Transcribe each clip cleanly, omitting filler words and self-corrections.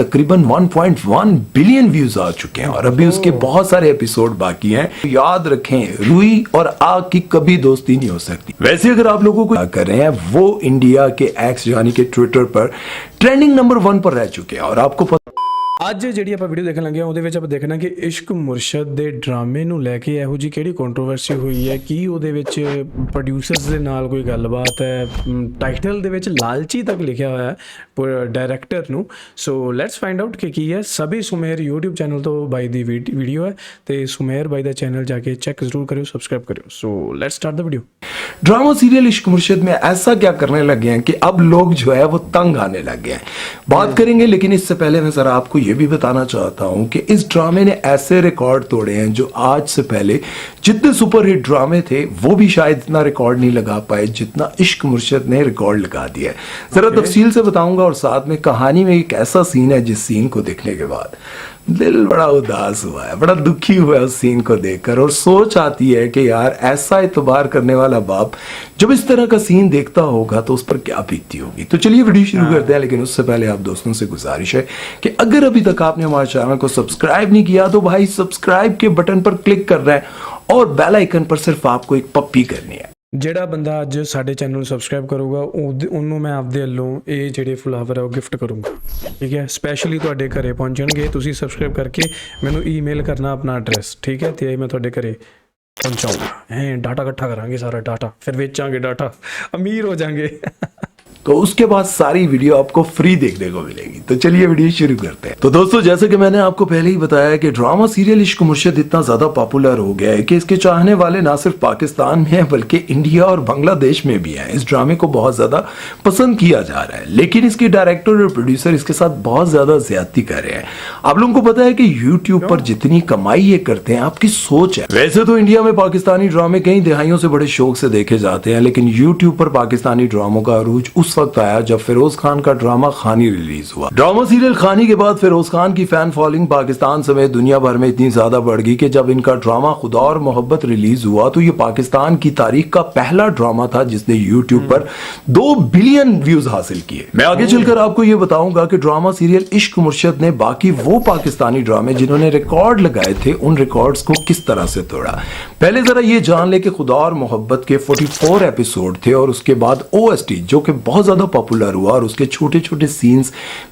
तकरीबन 1.1 billion views आ चुके हैं और अभी उसके बहुत सारे एपिसोड बाकी हैं। याद रखें, रुई और आग की कभी दोस्ती नहीं हो सकती। वैसे अगर आप लोगों को क्या कर रहे हैं, वो इंडिया के एक्स यानी कि ट्विटर पर ट्रेंडिंग नंबर 1 पर रह चुके हैं। और आपको पता ਅੱਜ ਜਿਹੜੀ ਆਪਾਂ ਵੀਡੀਓ ਦੇਖਣ ਲੱਗੇ ਆ ਉਹਦੇ ਵਿੱਚ ਆਪਾਂ ਦੇਖਣਾ ਕਿ ਇਸ਼ਕ ਮੁਰਸ਼ਦ ਦੇ ਡਰਾਮੇ ਨੂੰ ਲੈ ਕੇ ਇਹੋ ਜਿਹੀ ਕਿਹੜੀ ਕੰਟਰੋਵਰਸੀ ਹੋਈ ਹੈ, ਕੀ ਉਹਦੇ ਵਿੱਚ ਪ੍ਰੋਡਿਊਸਰਸ ਦੇ ਨਾਲ ਕੋਈ ਗੱਲਬਾਤ ਹੈ। ਟਾਈਟਲ ਦੇ ਵਿੱਚ ਲਾਲਚੀ ਤੱਕ ਲਿਖਿਆ ਹੋਇਆ ਹੈ ਡਾਇਰੈਕਟਰ ਨੂੰ। ਸੋ ਲੈਟਸ ਫਾਈਂਡ ਆਊਟ ਕਿ ਕੀ ਹੈ। ਸਭੀ ਸੁਮੇਰ YouTube ਚੈਨਲ ਤੋਂ ਬਾਈ ਦੀ ਵੀਡੀਓ ਹੈ ਤੇ ਸੁਮੇਰ ਬਾਈ ਦਾ ਚੈਨਲ ਜਾ ਕੇ ਚੈੱਕ ਜ਼ਰੂਰ ਕਰਿਓ, ਸਬਸक्राइब करियो। So let's start the video. Drama serial इश्क मुर्शिद में ऐसा क्या करने लगे हैं कि अब लोग जो है वो तंग आने लग गए हैं। बात करेंगे, लेकिन इससे पहले मैं जरा आपको ये भी बताना चाहता हूं कि इस ड्रामे ने ऐसे रिकॉर्ड तोड़े हैं जो आज से पहले जितने सुपरहिट ड्रामे थे वो भी शायद इतना रिकॉर्ड नहीं लगा पाए जितना इश्क मुर्शिद ने रिकॉर्ड लगा दिया है। जरा तफसील से बताऊंगा और साथ में कहानी में एक ऐसा सीन है जिस सीन को देखने के बाद दिल बड़ा उदास हुआ है, बड़ा दुखी हुआ है उस सीन को देखकर। और सोच आती है कि यार ऐसा इतबार करने वाला बाप जब इस तरह का सीन देखता होगा तो उस पर क्या बीतती होगी। तो चलिए वीडियो शुरू करते हैं, लेकिन उससे पहले आप दोस्तों से गुजारिश है कि अगर अभी तक आपने हमारे चैनल को सब्सक्राइब नहीं किया तो भाई सब्सक्राइब के बटन पर क्लिक कर रहे हैं और बेल आइकन पर सिर्फ आपको एक पप्पी करनी है। ਜਿਹੜਾ ਬੰਦਾ ਅੱਜ ਸਾਡੇ ਚੈਨਲ ਨੂੰ ਸਬਸਕ੍ਰਾਈਬ ਕਰੂਗਾ ਉਹਨੂੰ ਮੈਂ ਆਪਦੇ ਵੱਲੋਂ ਇਹ ਜਿਹੜੇ ਫਲਾਵਰ ਹੈ ਉਹ ਗਿਫਟ ਕਰੂੰਗਾ, ਠੀਕ ਹੈ। ਸਪੈਸ਼ਲੀ ਤੁਹਾਡੇ ਘਰੇ ਪਹੁੰਚਣਗੇ। ਤੁਸੀਂ ਸਬਸਕ੍ਰਾਈਬ ਕਰਕੇ ਮੈਨੂੰ ਈਮੇਲ ਕਰਨਾ ਆਪਣਾ ਐਡਰੈਸ, ਠੀਕ ਹੈ, ਤੇ ਮੈਂ ਤੁਹਾਡੇ ਘਰੇ ਪਹੁੰਚਾਊਂਗਾ। ਡਾਟਾ ਇਕੱਠਾ ਕਰਾਂਗੇ, ਸਾਰਾ ਡਾਟਾ ਫਿਰ ਵੇਚਾਂਗੇ, ਡਾਟਾ ਅਮੀਰ ਹੋ ਜਾਵਾਂਗੇ। तो उसके बाद सारी वीडियो आपको फ्री देखने को मिलेगी। तो चलिए वीडियो शुरू करते हैं। तो दोस्तों, जैसे कि मैंने आपको पहले ही बताया कि ड्रामा सीरियल इश्क मुर्शिद इतना ज्यादा पॉपुलर हो गया है कि इसके चाहने वाले ना सिर्फ पाकिस्तान में हैं बल्कि इंडिया और बांग्लादेश में भी हैं। इस ड्रामे को बहुत ज्यादा पसंद किया जा रहा है, लेकिन इसके डायरेक्टर और प्रोड्यूसर इसके साथ बहुत ज्यादा ज्यादती कर रहे हैं। आप लोगों को पता है कि यूट्यूब पर जितनी कमाई ये करते हैं, आपकी सोच है। वैसे तो इंडिया में पाकिस्तानी ड्रामे कई दहाइयों से बड़े शौक से देखे जाते हैं, लेकिन यूट्यूब पर पाकिस्तानी ड्रामों का अरूज उस वक्त आया जब फिरोज खान का ड्रामा खानी रिलीज हुआ। ड्रामा सीरियल खानी के बाद फिरोज खान की फैन फॉलोइंग पाकिस्तान समेत दुनिया भर में इतनी ज्यादा बढ़ गई कि जब इनका ड्रामा खुदा और मोहब्बत रिलीज हुआ तो ये पाकिस्तान की तारीख का पहला ड्रामा था जिसने यूट्यूब पर 2 बिलियन व्यूज हासिल किए। मैं आगे चलकर आपको ये बताऊंगा कि ड्रामा सीरियल इश्क मुर्शिद ने बाकी वो पाकिस्तानी ड्रामे जिन्होंने रिकॉर्ड लगाए थे उन रिकॉर्ड्स को किस तरह से तोड़ा। पहले जरा ये जान ले कि खुदा और मोहब्बत के 44 एपिसोड थे और उसके बाद OST जो कि बहुत ज्यादा पॉपुलर हुआ और उसके छोटे छोटे सीन्स,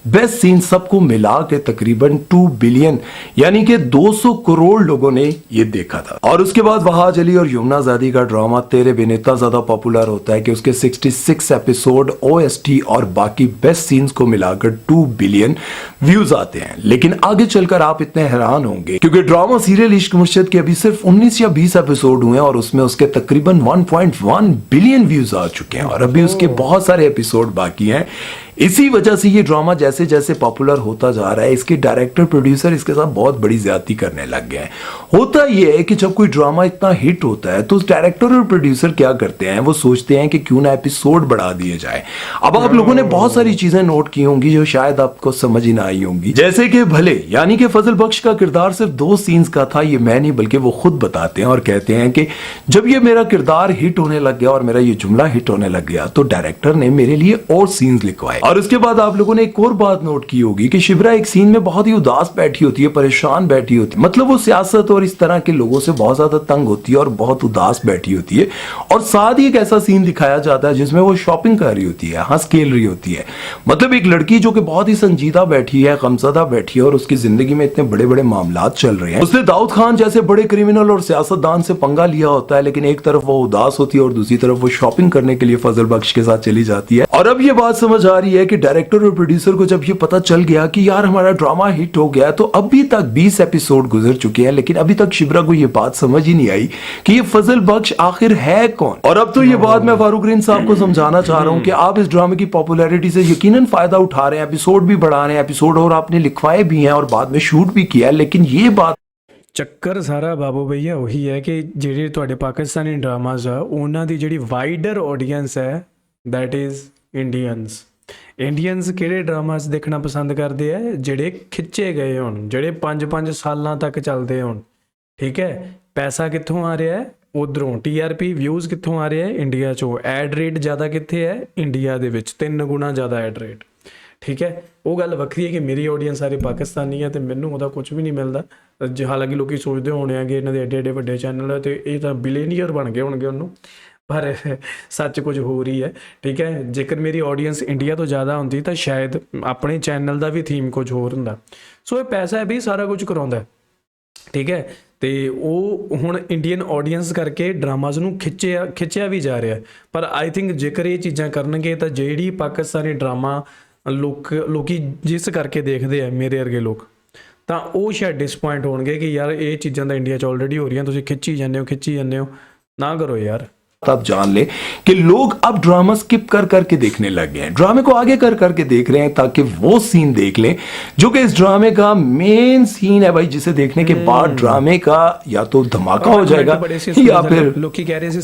बेस्ट सीन्स सबको मिला के तकरीबन 2 बिलियन यानी कि 200 करोड़ लोगों ने ये देखा था। और उसके बाद वहाज अली और यमुना ज़ादी का ड्रामा तेरे बिन इतना ज्यादा पॉपुलर होता है कि उसके 66 एपिसोड OST और बाकी बेस्ट सीन्स को मिलाकर 2 बिलियन व्यूज आते हैं। लेकिन आगे चलकर आप इतने हैरान होंगे क्योंकि ड्रामा सीरियल इश्क मुर्शिद के अभी सिर्फ 19 या 20 एपिसोड हुए हैं और उसमें उसके तकरीबन 1.1 बिलियन व्यूज आ चुके हैं और अभी उसके बहुत सारे एपिसोड बाकी हैं। इसी वजह से ये ड्रामा जैसे जैसे पॉपुलर होता जा रहा है, इसके डायरेक्टर प्रोड्यूसर इसके साथ बहुत बड़ी ज्यादती करने लग गए हैं। होता यह है कि जब कोई ड्रामा इतना हिट होता है तो डायरेक्टर और प्रोड्यूसर क्या करते हैं, वो सोचते हैं कि क्यों ना एपिसोड बढ़ा दिए जाए। अब आप लोगों ने बहुत सारी चीजें नोट की होंगी जो शायद आपको समझ ही ना आई होंगी, जैसे कि भले यानी कि फजल बख्श का किरदार सिर्फ 2 सीन्स का था, ये मैं नहीं बल्कि वो खुद बताते हैं और कहते हैं कि जब ये मेरा किरदार हिट होने लग गया और मेरा ये जुमला हिट होने लग गया तो डायरेक्टर ने मेरे लिए और सीन्स लिखवाए। और उसके बाद आप लोगों ने एक और बात नोट की होगी कि शिबरा एक सीन में बहुत ही उदास बैठी होती है, परेशान बैठी होती है, मतलब वो सियासत और इस तरह के लोगों से बहुत ज्यादा तंग होती है और बहुत उदास बैठी होती है। और साथ ही एक ऐसा सीन दिखाया जाता है जिसमें वो शॉपिंग कर रही होती है, हंस खेल रही होती है, मतलब एक लड़की जो कि बहुत ही संजीदा बैठी है, गमज़दा बैठी है और उसकी जिंदगी में इतने बड़े बड़े मामलात चल रहे हैं। उसने दाऊद खान जैसे बड़े क्रिमिनल और सियासतदान से पंगा लिया होता है, लेकिन एक तरफ वो उदास होती है और दूसरी तरफ वो शॉपिंग करने के लिए फजल बख्श के साथ चली जाती है। और अब ये बात समझ आ रही है कि डायरेक्टर और प्रोड्यूसर को जब ये पता चल गया कि यार हमारा ड्रामा हिट हो गया, तो अभी तक 20 एपिसोड गुजर चुके हैं लेकिन अभी तक शिबरा को ये बात समझ ही नहीं आई कि ये फजल बख्श आखिर है कौन। और अब तो ये बात मैं फारूक रिन साहब को समझाना चाह रहा हूं कि आप इस ड्रामे की पॉपुलैरिटी से यकीनन फायदा उठा रहे हैं, एपिसोड भी बढ़ा रहे हैं, एपिसोड और आपने लिखवाए भी हैं और बाद में शूट भी किया है, लेकिन ये बात ਚੱਕਰ ਸਾਰਾ ਬਾਬੂ ਭਈਆ ਉਹੀ ਹੈ ਕਿ ਜਿਹੜੇ ਤੁਹਾਡੇ ਪਾਕਿਸਤਾਨੀ ਡਰਾਮਾਜ਼ ਆ ਉਹਨਾਂ ਦੀ ਜਿਹੜੀ ਵਾਈਡਰ ਆਡੀਅנס ਹੈ ਦੈਟ ਇਜ਼ ਇੰਡੀਅਨਸ ਕਿਹੜੇ ਡਰਾਮਾਜ਼ ਦੇਖਣਾ ਪਸੰਦ ਕਰਦੇ ਆ ਜਿਹੜੇ ਖਿੱਚੇ ਗਏ ਹੋਣ, ਜਿਹੜੇ 5-5 ਸਾਲਾਂ ਤੱਕ ਚੱਲਦੇ ਹੋਣ, ਠੀਕ ਹੈ। ਪੈਸਾ ਕਿੱਥੋਂ ਆ ਰਿਹਾ ਹੈ? ਉਧਰੋਂ TRP ਵਿਊਜ਼ ਕਿੱਥੋਂ ਆ ਰਿਹਾ ਹੈ? ਇੰਡੀਆ 'ਚੋਂ। ਐਡ ਰੇਟ ਜ਼ਿਆਦਾ ਕਿੱਥੇ ਹੈ? ਇੰਡੀਆ ਦੇ ਵਿੱਚ 3 ਗੁਣਾ ਜ਼ਿਆਦਾ ਐਡ ਰੇਟ, ਠੀਕ ਹੈ। ਉਹ ਗੱਲ ਵੱਖਰੀ ਹੈ ਕਿ ਮੇਰੀ ਆਡੀਅנס ਸਾਰੇ ਪਾਕਿਸਤਾਨੀ ਹੈ ਤੇ ਮੈਨੂੰ ਉਹਦਾ ਕੁਝ ਵੀ ਨਹੀਂ ਮਿਲਦਾ। ਜੇ ਹਾਲਾਂਕਿ ਲੋਕੀ ਸੋਚਦੇ ਹੋਣੇ ਆ ਕਿ ਇਹਨਾਂ ਦੇ ਐਡੇ ਐਡੇ ਵੱਡੇ ਚੈਨਲ ਹੈ ਤੇ ਇਹ ਤਾਂ ਬਿਲੀਅਨੀਅਰ ਬਣ ਗਏ ਹੋਣਗੇ ਉਹਨੂੰ, ਪਰ ਸੱਚ ਕੁਝ ਹੋਰ ਹੀ ਹੈ। ਠੀਕ ਹੈ, ਜੇਕਰ ਮੇਰੀ ਆਡੀਅנס ਇੰਡੀਆ ਤੋਂ ਜ਼ਿਆਦਾ ਹੁੰਦੀ ਤਾਂ ਸ਼ਾਇਦ ਆਪਣੇ ਚੈਨਲ ਦਾ ਵੀ ਥੀਮ ਕੁਝ ਹੋਰ ਹੁੰਦਾ। ਸੋ ਇਹ ਪੈਸਾ ਹੈ ਵੀ ਸਾਰਾ ਕੁਝ ਕਰਾਉਂਦਾ, ਠੀਕ ਹੈ। ਤੇ ਉਹ ਹੁਣ ਇੰਡੀਅਨ ਆਡੀਅנס ਕਰਕੇ ਡਰਾਮਾਜ਼ ਨੂੰ ਖਿੱਚਿਆ ਵੀ ਜਾ ਰਿਹਾ। ਪਰ ਆਈ ਥਿੰਕ ਜੇਕਰ ਇਹ ਚੀਜ਼ਾਂ ਕਰਨਗੇ ਤਾਂ ਜਿਹੜੀ ਪਾਕਿਸਤਾਨੀ ਡਰਾਮਾ ਲੋਕੀ ਜਿਸ ਕਰਕੇ ਦੇਖਦੇ ਆ, ਮੇਰੇ ਵਰਗੇ ਲੋਕ, ਤਾਂ ਉਹ ਸ਼ਾਇਦ ਡਿਸਪੁਆਇੰਟ ਹੋਣਗੇ ਕਿ ਯਾਰ ਇਹ ਚੀਜ਼ਾਂ ਤਾਂ ਇੰਡੀਆ 'ਚ ਆਲਰੇਡੀ ਹੋ ਰਹੀਆਂ, ਤੁਸੀਂ ਖਿੱਚੀ ਜਾਂਦੇ ਹੋ। ਨਾ ਕਰੋ यार। आप जान ले कि लोग अब ड्रामा स्किप कर करके देखने लग गए हैं, ड्रामे को आगे कर करके देख रहे हैं ताकि वो सीन देख लें जो कि इस ड्रामे का मेन सीन है भाई, जिसे देखने के बाद ड्रामे का या तो धमाका हो जाएगा या फिर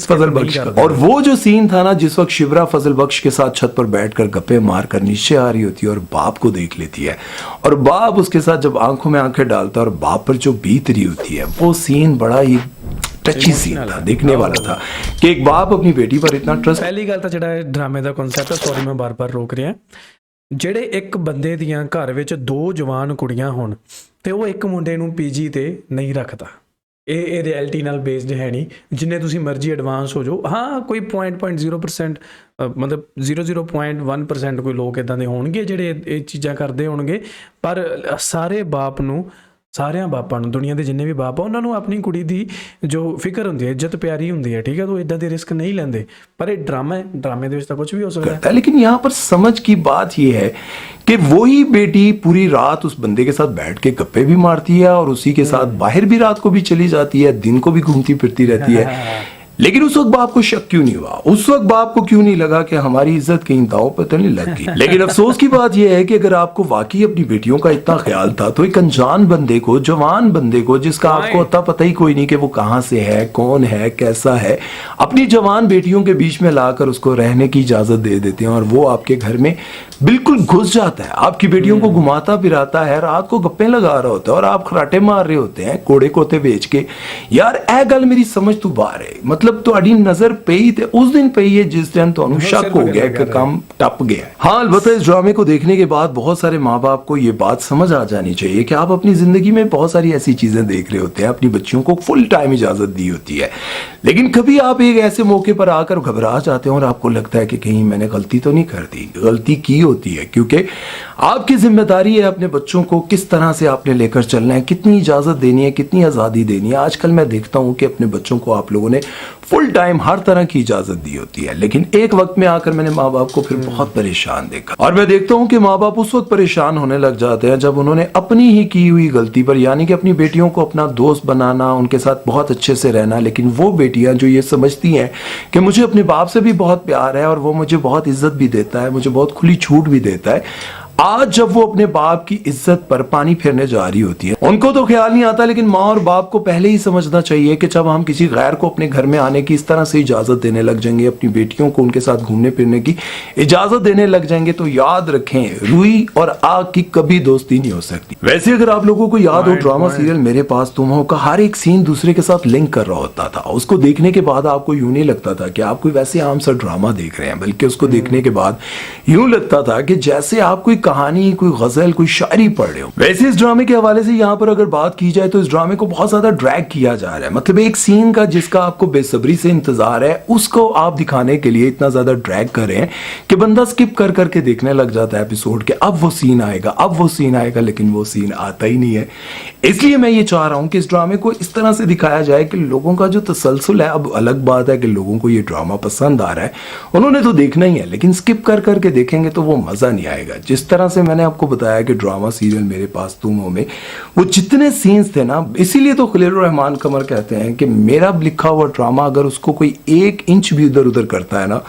फजल बख्श का। और वो जो सीन था ना जिस वक्त शिवरा फजल बख्श के साथ छत पर बैठकर गप्पे मारकर नीचे आ रही होती है और बाप को देख लेती है और बाप उसके साथ जब आंखों में आंखें डालता है और बाप पर जो बीत रही होती है, वो सीन बड़ा ही टची सीन था, देखने वाला था कि एक बाप अपनी बेटी पर इतना ट्रस्ट। ਪਹਿਲੀ ਗੱਲ ਤਾਂ ਜਿਹੜਾ ਡਰਾਮੇ ਦਾ ਕਨਸੈਪਟ ਹੈ, ਸੌਰੀ ਮੈਂ ਬਾਰ-ਬਾਰ ਰੋਕ ਰਿਹਾ, ਜਿਹੜੇ ਇੱਕ ਬੰਦੇ ਦੀਆਂ ਘਰ ਵਿੱਚ 2 ਜਵਾਨ ਕੁੜੀਆਂ ਹੋਣ ਤੇ ਉਹ ਇੱਕ ਮੁੰਡੇ ਨੂੰ ਪੀਜੀ ਤੇ ਨਹੀਂ ਰੱਖਦਾ, ਇਹ ਰਿਐਲਿਟੀ ਨਾਲ ਬੇਸਡ ਹੈ ਨਹੀਂ। ਜਿੰਨੇ ਤੁਸੀਂ ਮਰਜ਼ੀ ਐਡਵਾਂਸ ਹੋ ਜਾਓ, ਹਾਂ ਕੋਈ 0.0% ਮਤਲਬ 0.1% ਕੋਈ ਲੋਕ ਇੱਦਾਂ ਦੇ ਹੋਣਗੇ ਜਿਹੜੇ ਇਹ ਚੀਜ਼ਾਂ ਕਰਦੇ ਹੋਣਗੇ, ਪਰ ਸਾਰਿਆਂ ਬਾਪਾਂ ਨੂੰ, ਦੁਨੀਆ ਦੇ ਜਿੰਨੇ ਵੀ ਬਾਪ ਆ, ਉਹਨਾਂ ਨੂੰ ਆਪਣੀ ਕੁੜੀ ਦੀ ਜੋ ਫਿਕਰ ਹੁੰਦੀ ਹੈ, ਇੱਜ਼ਤ ਪਿਆਰੀ ਹੁੰਦੀ ਹੈ, ਠੀਕ ਹੈ, ਤਾਂ ਉਹ ਇਦਾਂ ਦੇ ਰਿਸਕ ਨਹੀਂ ਲੈਂਦੇ। ਪਰ ਇਹ ਡਰਾਮਾ ਹੈ, ਡਰਾमे ਦੇ ਵਿੱਚ ਤਾਂ ਕੁਝ ਵੀ ਹੋ ਸਕਦਾ है। लेकिन यहाँ पर समझ की बात यह है कि वही बेटी पूरी रात उस बंदे के साथ बैठ के गप्पे भी मारती है और उसी के साथ बाहर भी रात को भी चली जाती है, दिन को भी घूमती फिरती रहती है। लेकिन उस वक्त बाप को शक क्यों नहीं हुआ? उस वक्त बाप को क्यों नहीं लगा कि हमारी इज्जत कहीं दांव पर तो नहीं लग गई? लेकिन अफसोस की बात यह है कि अगर आपको वाकई अपनी बेटियों का इतना ख्याल था तो एक अनजान बंदे को, जवान बंदे को, जिसका आपको अता पता ही कोई नहीं कि वो कहाँ से है, कौन है, कैसा है, अपनी जवान बेटियों के बीच में लाकर उसको रहने की इजाजत दे देते हैं और वो आपके घर में बिल्कुल घुस जाता है, आपकी बेटियों को घुमाता फिराता है, रात को गप्पे लगा रहा होता है और आप खराटे मार रहे होते हैं कोड़े कोते बेच के। यार ए गल मेरी समझ तो बाहर है, मतलब ਤੁਹਾਡੀ नजर पई थे उस दिन पई है जिस दिन ਤੁਹਾਨੂੰ शक हो गया कि काम टप गया। हाँ, अलबत्ता इस ड्रामे को देखने के बाद बहुत सारे माँ बाप को ये बात समझ आ जानी चाहिए कि आप अपनी जिंदगी में बहुत सारी ऐसी चीजें देख रहे होते हैं, अपनी बच्चियों को फुल टाइम इजाजत दी होती है, लेकिन कभी आप एक ऐसे मौके पर आकर घबरा जाते हैं और आपको लगता है कि कहीं मैंने गलती तो नहीं कर दी। गलती की होती है, क्योंकि आपकी जिम्मेदारी है अपने बच्चों को किस तरह से आपने लेकर चलना है, कितनी इजाजत देनी है, कितनी आजादी देनी है। आजकल मैं देखता हूं कि अपने बच्चों को आप लोगों ने फुल टाइम हर तरह की इजाजत दी होती है, लेकिन एक वक्त में आकर मैंने माँ बाप को फिर बहुत परेशान देखा। और मैं देखता हूँ कि माँ बाप उस वक्त परेशान होने लग जाते हैं जब उन्होंने अपनी ही की हुई गलती पर, यानी कि अपनी बेटियों को अपना दोस्त बनाना, उनके साथ बहुत अच्छे से रहना, लेकिन वो बेटियां जो ये समझती हैं कि मुझे अपने बाप से भी बहुत प्यार है और वो मुझे बहुत इज्जत भी देता है, मुझे बहुत खुली छूट भी देता है, आज जब वो अपने बाप की इज्जत पर पानी फेरने जा रही होती है, उनको तो ख्याल नहीं आता, लेकिन माँ और बाप को पहले ही समझना चाहिए कि जब हम किसी गैर को अपने घर में आने की इस तरह से इजाजत देने लग जाएंगे, अपनी बेटियों को उनके साथ घूमने फिरने की इजाजत देने लग जाएंगे, तो याद रखें रुई और आग की कभी दोस्ती नहीं हो सकती। वैसे अगर आप लोगों को याद हो, ड्रामा सीरियल मेरे पास तुम हो का हर एक सीन दूसरे के साथ लिंक कर रहा होता था। उसको देखने के बाद आपको यूं नहीं लगता था कि आप कोई वैसे आम सा ड्रामा देख रहे हैं, बल्कि उसको देखने के बाद यूं लगता था कि जैसे आप कोई कहानी, कोई गजल, कोई शायरी पढ़ रहे हो। वैसे इस ड्रामे के हवाले से यहाँ पर अगर बात की जाए तो इस ड्रामे को बहुत ज्यादा ड्रैग किया जा रहा है, मतलब एक सीन का जिसका आपको बेसब्री से इंतजार है, उसको आप दिखाने के लिए इतना ज्यादा ड्रैग कर रहे हैं कि बंदा स्किप कर करके देखने लग जाता है एपिसोड के, अब वो सीन आएगा, अब वो सीन आएगा, लेकिन वो सीन आता ही नहीं है। इसलिए मैं ये चाह रहा हूं कि इस ड्रामे को इस तरह से दिखाया जाए कि लोगों का जो तसलसल है, अब अलग बात है कि लोगों को ये ड्रामा पसंद आ रहा है, उन्होंने तो देखना ही है, लेकिन स्किप कर करके देखेंगे तो वो मजा नहीं आएगा। जिस तरह से मैंने आपको बताया कि ड्रामा सीरियल मेरे पास तुम हो में वो जितने सीन्स थे ना, इसीलिए तो खलील रहमान कमर कहते हैं कि मेरा लिखा हुआ ड्रामा अगर उसको कोई 1 इंच भी इधर उधर करता है ना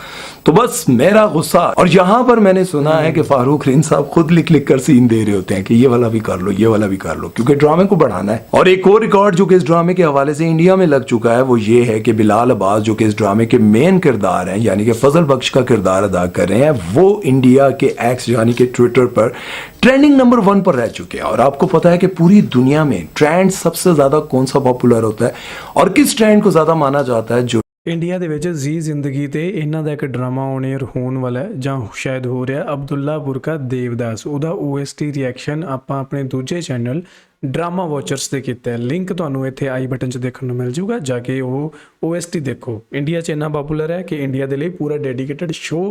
तो बस मेरा गुस्सा। और यहां पर मैंने सुना है कि फारूक रिन साहब खुद लिख लिख कर सीन दे रहे होते हैं कि ये वाला भी कर लो, ये वाला भी कर लो, क्योंकि ड्रामे को बढ़ाना है। और एक और रिकॉर्ड जो कि इस ड्रामे के हवाले से इंडिया में लग चुका है वो ये है कि बिलाल अब्बास जो कि इस ड्रामे के मेन किरदार हैं, यानी कि फजल बख्श का किरदार अदा कर रहे हैं, वो इंडिया के एक्स यानी कि ट्विटर पर ट्रेंडिंग नंबर 1 पर रह चुके हैं। और आपको पता है कि पूरी दुनिया में ट्रेंड सबसे ज्यादा कौन सा पॉपुलर होता है और किस ट्रेंड को ज्यादा माना जाता है? जो ਇੰਡੀਆ ਦੇ ਵਿੱਚ ਜ਼ੀ ਜ਼ਿੰਦਗੀ ਤੇ ਇਹਨਾਂ ਦਾ ਇੱਕ ਡਰਾਮਾ ਔਨ 에ਅਰ ਹੋਣ ਵਾਲਾ ਹੈ ਜਾਂ ਸ਼ਾਇਦ ਹੋ ਰਿਹਾ। ਅਬਦੁੱਲਾ ਬੁਰਕਾ ਦੇਵਦਾਸ ਉਹਦਾ OST ਰਿਐਕਸ਼ਨ ਆਪਾਂ ਆਪਣੇ ਦੂਜੇ ਚੈਨਲ ਡਰਾਮਾ ਵਾਚਰਸ ਤੇ ਕੀਤਾ ਹੈ। ਲਿੰਕ ਤੁਹਾਨੂੰ ਇੱਥੇ ਆਈ ਬਟਨ 'ਚ ਦੇਖਣ ਨੂੰ ਮਿਲ ਜਾਊਗਾ, ਜਾ ਕੇ ਉਹ OST ਦੇਖੋ। इंडिया च इतना पॉपुलर है कि इंडिया के लिए पूरा डेडिकेटेड शो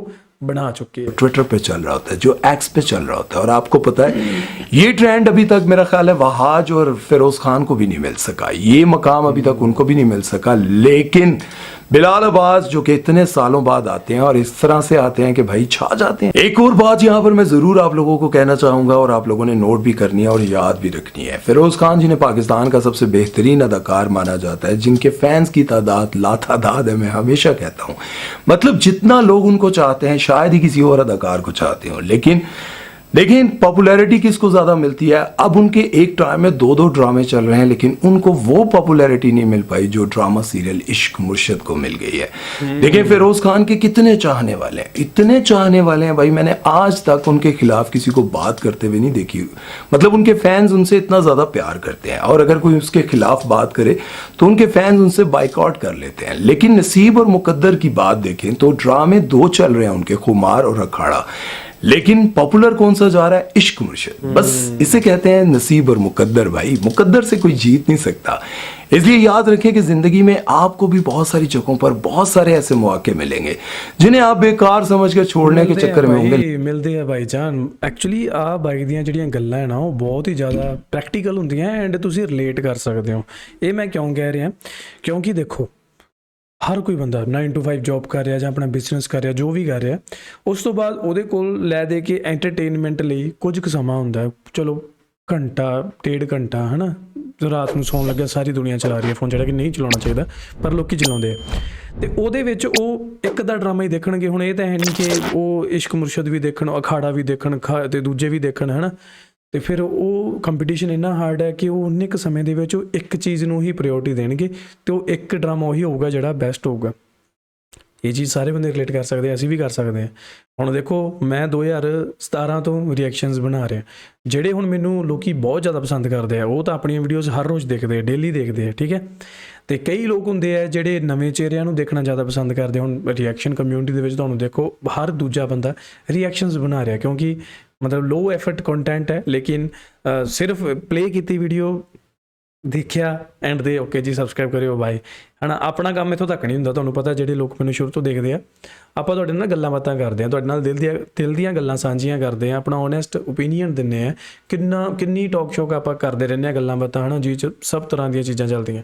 बना चुके हैं। ट्विटर पे चल रहा होता है, जो एक्स पे चल रहा होता है, और आपको पता है ये ट्रेंड अभी तक मेरा ख्याल है वहाज और फिरोज खान को भी नहीं मिल सका, ये मकाम अभी तक उनको भी नहीं मिल सका। लेकिन बिलाल अब्बास जो कि इतने सालों बाद आते हैं और इस तरह से आते हैं कि भाई छा जाते हैं। एक और बात यहाँ पर मैं जरूर आप लोगों को कहना चाहूंगा और आप लोगों ने नोट भी करनी है और याद भी रखनी है। फिरोज खान जिन्हें पाकिस्तान का सबसे बेहतरीन अदाकार माना जाता है, जिनके फैंस की तादाद लातादाद है, मैं हमेशा कहता हूँ, मतलब जितना लोग उनको चाहते हैं शायद ही किसी और अदाकार को चाहते हो। लेकिन पॉपुलैरिटी किसको ज्यादा मिलती है? अब उनके एक टाइम में 2-2 ड्रामे चल रहे हैं, लेकिन उनको वो पॉपुलैरिटी नहीं मिल पाई जो ड्रामा सीरियल इश्क मुर्शद को मिल गई है। देखिए फिरोज खान के कितने चाहने वाले हैं, इतने चाहने वाले हैं भाई, मैंने आज तक उनके खिलाफ किसी को बात करते हुए नहीं देखी। मतलब उनके फैंस उनसे इतना ज्यादा प्यार करते हैं और अगर कोई उसके खिलाफ बात करे तो उनके फैंस उनसे बाइकआउट कर लेते हैं। लेकिन नसीब और मुकद्दर की बात देखें तो ड्रामे 2 चल रहे हैं उनके, खुमार और अखाड़ा, लेकिन पॉपुलर कौन सा जा रहा है? इश्क मुर्शद। बस इसे कहते हैं नसीब और मुकद्दर भाई, मुकद्दर से कोई जीत नहीं सकता। इसलिए याद रखें कि जिंदगी में आपको भी बहुत सारी जगहों पर बहुत सारे ऐसे मौके मिलेंगे जिन्हें आप बेकार समझकर छोड़ने के चक्कर में होंगे। ਮਿਲਦੇ ਆ ਬਾਈ ਜਾਨ। ਐਕਚੁਅਲੀ ਆ ਬਾਈ ਦੀਆਂ ਜਿਹੜੀਆਂ ਗੱਲਾਂ ਹੈ ਨਾ ਉਹ ਬਹੁਤ ਹੀ ਜ਼ਿਆਦਾ ਪ੍ਰੈਕਟੀਕਲ ਹੁੰਦੀਆਂ ਐਂਡ ਤੁਸੀਂ ਰਿਲੇਟ ਕਰ ਸਕਦੇ ਹੋ। ਇਹ ਮੈਂ ਕਿਉਂ ਕਹਿ ਰਿਹਾ? ਕਿਉਂਕਿ ਦੇਖੋ ਹਰ ਕੋਈ ਬੰਦਾ 9 to 5 ਜੌਬ ਕਰ ਰਿਹਾ ਜਾਂ ਆਪਣਾ ਬਿਜ਼ਨਸ ਕਰ ਰਿਹਾ, ਜੋ ਵੀ ਕਰ ਰਿਹਾ, ਉਸ ਤੋਂ ਬਾਅਦ ਉਹਦੇ ਕੋਲ ਲੈ ਦੇ ਕੇ ਐਂਟਰਟੇਨਮੈਂਟ ਲਈ ਕੁਝ ਕੁ ਸਮਾਂ ਹੁੰਦਾ। ਚਲੋ ਘੰਟਾ 1.5 ਘੰਟਾ ਹੈ ਨਾ, ਰਾਤ ਨੂੰ ਸੌਣ ਲੱਗਿਆ ਸਾਰੀ ਦੁਨੀਆ ਚਲਾ ਰਹੀ ਹੈ ਫੋਨ, ਜਿਹੜਾ ਕਿ ਨਹੀਂ ਚਲਾਉਣਾ ਚਾਹੀਦਾ ਪਰ ਲੋਕੀ ਚਲਾਉਂਦੇ ਆ। ਅਤੇ ਉਹਦੇ ਵਿੱਚ ਉਹ ਇੱਕ ਦਾ ਡਰਾਮਾ ਹੀ ਦੇਖਣਗੇ। ਹੁਣ ਇਹ ਤਾਂ ਹੈ ਨਹੀਂ ਕਿ ਉਹ ਇਸ਼ਕ ਮੁਰਸ਼ਦ ਵੀ ਦੇਖਣ, ਅਖਾੜਾ ਵੀ ਦੇਖਣ, ਅਤੇ ਦੂਜੇ ਵੀ ਦੇਖਣ, ਹੈ ਨਾ। ਅਤੇ ਫਿਰ ਉਹ ਕੰਪੀਟੀਸ਼ਨ ਇੰਨਾ ਹਾਰਡ ਹੈ ਕਿ ਉਹ ਉਨੇ ਕੁ ਸਮੇਂ ਦੇ ਵਿੱਚ ਉਹ ਇੱਕ ਚੀਜ਼ ਨੂੰ ਹੀ ਪ੍ਰਾਇਓਰਟੀ ਦੇਣਗੇ ਅਤੇ ਉਹ ਇੱਕ ਡਰਾਮਾ ਉਹੀ ਹੋਊਗਾ ਜਿਹੜਾ ਬੈਸਟ ਹੋਊਗਾ। ਇਹ ਚੀਜ਼ ਸਾਰੇ ਬੰਦੇ ਰਿਲੇਟ ਕਰ ਸਕਦੇ ਆ, ਅਸੀਂ ਵੀ ਕਰ ਸਕਦੇ ਹਾਂ। ਹੁਣ ਦੇਖੋ ਮੈਂ 2017 ਤੋਂ ਰਿਐਕਸ਼ਨਸ ਬਣਾ ਰਿਹਾ, ਜਿਹੜੇ ਹੁਣ ਮੈਨੂੰ ਲੋਕ ਬਹੁਤ ਜ਼ਿਆਦਾ ਪਸੰਦ ਕਰਦੇ ਆ। ਉਹ ਤਾਂ ਆਪਣੀਆਂ ਵੀਡੀਓਜ਼ ਹਰ ਰੋਜ਼ ਦੇਖਦੇ ਆ, ਡੇਲੀ ਦੇਖਦੇ ਆ, ਠੀਕ ਹੈ। ਅਤੇ ਕਈ ਲੋਕ ਹੁੰਦੇ ਆ ਜਿਹੜੇ ਨਵੇਂ ਚਿਹਰਿਆਂ ਨੂੰ ਦੇਖਣਾ ਜ਼ਿਆਦਾ ਪਸੰਦ ਕਰਦੇ। ਹੁਣ ਰਿਐਕਸ਼ਨ ਕਮਿਊਨਿਟੀ ਦੇ ਵਿੱਚ ਤੁਹਾਨੂੰ ਦੇਖੋ ਹਰ ਦੂਜਾ ਬੰਦਾ ਰਿਐਕਸ਼ਨਸ ਬਣਾ ਰਿਹਾ, ਕਿਉਂਕਿ ਮਤਲਬ ਲੋ ਐਫਰਟ ਕੰਟੈਂਟ ਹੈ। ਲੇਕਿਨ ਸਿਰਫ ਪਲੇ ਕੀਤੀ ਵੀਡੀਓ ਦੇਖਿਆ ਐਂਡ ਦੇ ਓਕੇ ਜੀ ਸਬਸਕ੍ਰਾਈਬ ਕਰਿਓ ਬਾਏ, ਹੈ ਨਾ। ਆਪਣਾ ਕੰਮ ਇੱਥੋਂ ਤੱਕ ਨਹੀਂ ਹੁੰਦਾ। ਤੁਹਾਨੂੰ ਪਤਾ ਜਿਹੜੇ ਲੋਕ ਮੈਨੂੰ ਸ਼ੁਰੂ ਤੋਂ ਦੇਖਦੇ ਆ, ਆਪਾਂ ਤੁਹਾਡੇ ਨਾਲ ਗੱਲਾਂ ਬਾਤਾਂ ਕਰਦੇ ਹਾਂ, ਤੁਹਾਡੇ ਨਾਲ ਦਿਲ ਦੀਆਂ ਗੱਲਾਂ ਸਾਂਝੀਆਂ ਕਰਦੇ ਹਾਂ, ਆਪਣਾ ਓਨੈਸਟ ਓਪੀਨੀਅਨ ਦਿੰਦੇ ਹਾਂ। ਕਿੰਨੀ ਟਾਕ ਸ਼ੋਅ ਆਪਾਂ ਕਰਦੇ ਰਹਿੰਦੇ ਹਾਂ, ਗੱਲਾਂ ਬਾਤਾਂ, ਹੈ ਨਾ, ਜਿਹ 'ਚ ਸਭ ਤਰ੍ਹਾਂ ਦੀਆਂ ਚੀਜ਼ਾਂ ਚੱਲਦੀਆਂ।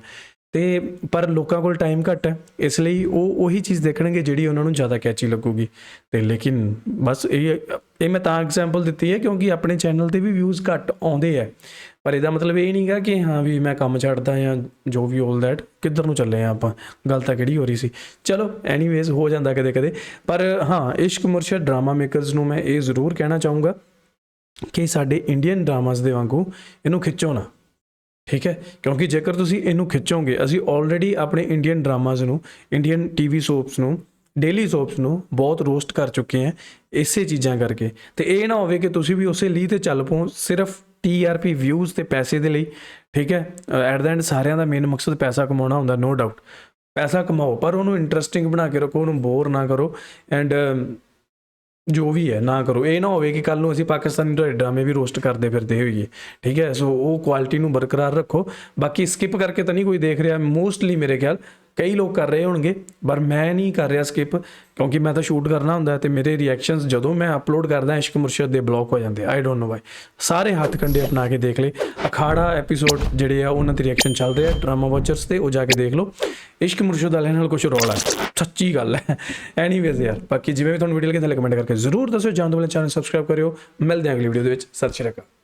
ਅਤੇ ਪਰ ਲੋਕਾਂ ਕੋਲ ਟਾਈਮ ਘੱਟ ਹੈ, ਇਸ ਲਈ ਉਹ ਉਹੀ ਚੀਜ਼ ਦੇਖਣਗੇ ਜਿਹੜੀ ਉਹਨਾਂ ਨੂੰ ਜ਼ਿਆਦਾ ਕੈਚੀ ਲੱਗੂਗੀ। ਅਤੇ ਲੇਕਿਨ ਬਸ ਇਹ ਮੈਂ ਤਾਂ ਐਗਜ਼ਾਮਪਲ ਦਿੱਤੀ ਹੈ ਕਿਉਂਕਿ ਆਪਣੇ ਚੈਨਲ 'ਤੇ ਵੀ ਵਿਊਜ਼ ਘੱਟ ਆਉਂਦੇ ਹੈ, ਪਰ ਇਹਦਾ ਮਤਲਬ ਇਹ ਨਹੀਂ ਗਾ ਕਿ ਹਾਂ ਵੀ ਮੈਂ ਕੰਮ ਛੱਡਦਾ ਜਾਂ ਜੋ ਵੀ ਆਲ ਦੈਟ। ਕਿੱਧਰ ਨੂੰ ਚੱਲੇ ਹਾਂ ਆਪਾਂ, ਗੱਲ ਤਾਂ ਕਿਹੜੀ ਹੋ ਰਹੀ ਸੀ। ਚਲੋ ਐਨੀਵੇਜ਼ ਹੋ ਜਾਂਦਾ ਕਦੇ ਕਦੇ। ਪਰ ਹਾਂ, ਇਸ਼ਕ ਮੁਰਸ਼ਦ ਡਰਾਮਾ ਮੇਕਰਸ ਨੂੰ ਮੈਂ ਇਹ ਜ਼ਰੂਰ ਕਹਿਣਾ ਚਾਹੂੰਗਾ ਕਿ ਸਾਡੇ ਇੰਡੀਅਨ ਡਰਾਮਾਸ ਦੇ ਵਾਂਗੂ ਇਹਨੂੰ ਖਿੱਚੋ ਨਾ, ਠੀਕ ਹੈ। ਕਿਉਂਕਿ ਜੇਕਰ ਤੁਸੀਂ ਇਹਨੂੰ ਖਿੱਚੋਗੇ, ਅਸੀਂ ਆਲਰੇਡੀ ਆਪਣੇ ਇੰਡੀਅਨ ਡਰਾਮਾਜ਼ ਨੂੰ, ਇੰਡੀਅਨ TV ਸੋਪਸ ਨੂੰ, ਡੇਲੀ ਸੋਪਸ ਨੂੰ ਬਹੁਤ ਰੋਸਟ ਕਰ ਚੁੱਕੇ ਹਾਂ ਇਸੇ ਚੀਜ਼ਾਂ ਕਰਕੇ। ਅਤੇ ਇਹ ਨਾ ਹੋਵੇ ਕਿ ਤੁਸੀਂ ਵੀ ਉਸੇ ਲੀਹ 'ਤੇ ਚੱਲ ਪਓ ਸਿਰਫ TRP ਵਿਊਜ਼ ਅਤੇ ਪੈਸੇ ਦੇ ਲਈ, ਠੀਕ ਹੈ। ਐਟ ਦਾ ਐਂਡ ਸਾਰਿਆਂ ਦਾ ਮੇਨ ਮਕਸਦ ਪੈਸਾ ਕਮਾਉਣਾ ਹੁੰਦਾ, ਨੋ ਡਾਊਟ। ਪੈਸਾ ਕਮਾਓ ਪਰ ਉਹਨੂੰ ਇੰਟਰਸਟਿੰਗ ਬਣਾ ਕੇ ਰੱਖੋ, ਉਹਨੂੰ ਬੋਰ ਨਾ ਕਰੋ ਐਂਡ ਜੋ ਵੀ ਹੈ ਨਾ ਕਰੋ। ਇਹ ਨਾ ਹੋਵੇ ਕਿ ਕੱਲ੍ਹ ਨੂੰ ਅਸੀਂ ਪਾਕਿਸਤਾਨੀ ਡਰਾਮੇ ਵੀ ਰੋਸਟ ਕਰਦੇ ਫਿਰਦੇ ਹੋਈਏ, ਠੀਕ ਹੈ। ਸੋ ਉਹ ਕੁਆਲਿਟੀ ਨੂੰ ਬਰਕਰਾਰ ਰੱਖੋ। ਬਾਕੀ ਸਕਿਪ ਕਰਕੇ ਤਾਂ ਨਹੀਂ ਕੋਈ ਦੇਖ ਰਿਹਾ, ਮੋਸਟਲੀ ਮੇਰੇ ਖਿਆਲ ਕਈ ਲੋਕ ਕਰ ਰਹੇ ਹੋਣਗੇ, ਪਰ ਮੈਂ ਨਹੀਂ ਕਰ ਰਿਹਾ ਸਕਿਪ, ਕਿਉਂਕਿ ਮੈਂ ਤਾਂ ਸ਼ੂਟ ਕਰਨਾ ਹੁੰਦਾ ਅਤੇ ਮੇਰੇ ਰਿਐਕਸ਼ਨਸ ਜਦੋਂ ਮੈਂ ਅਪਲੋਡ ਕਰਦਾ ਇਸ਼ਕ ਮੁਰਸ਼ਦ ਦੇ ਬਲੌਕ ਹੋ ਜਾਂਦੇ। I don't know why. ਸਾਰੇ ਹੱਥ ਕੰਡੇ ਅਪਣਾ ਕੇ ਦੇਖ ਲਏ। ਅਖਾੜਾ ਐਪੀਸੋਡ ਜਿਹੜੇ ਆ ਉਹਨਾਂ 'ਤੇ ਰਿਐਕਸ਼ਨ ਚੱਲ ਰਿਹਾ ਡਰਾਮਾ ਵਾਚਰਸ 'ਤੇ, ਉਹ ਜਾ ਕੇ ਦੇਖ ਲਓ। ਇਸ਼ਕ ਮੁਰਸ਼ਦ ਵਾਲਿਆਂ ਨਾਲ ਕੁਛ ਰੌਲਾ ਹੈ, ਸੱਚੀ ਗੱਲ ਹੈ। ਐਨੀਵੇਜ਼ ਯਾਰ, ਬਾਕੀ ਜਿਵੇਂ ਵੀ ਤੁਹਾਨੂੰ ਵੀਡੀਓ ਲੱਗੇ ਤਾਂ ਕਮੈਂਟ ਕਰਕੇ ਜ਼ਰੂਰ ਦੱਸਿਓ। ਜਾਣ ਤੋਂ ਪਹਿਲਾਂ ਚੈਨਲ ਸਬਸਕ੍ਰਾਈਬ ਕਰਿਓ। ਮਿਲਦੇ ਹਾਂ ਅਗਲੀ ਵੀਡੀਓ ਦੇ ਵਿੱਚ। ਸਤਿ ਸ਼੍ਰੀ ਅਕਾਲ।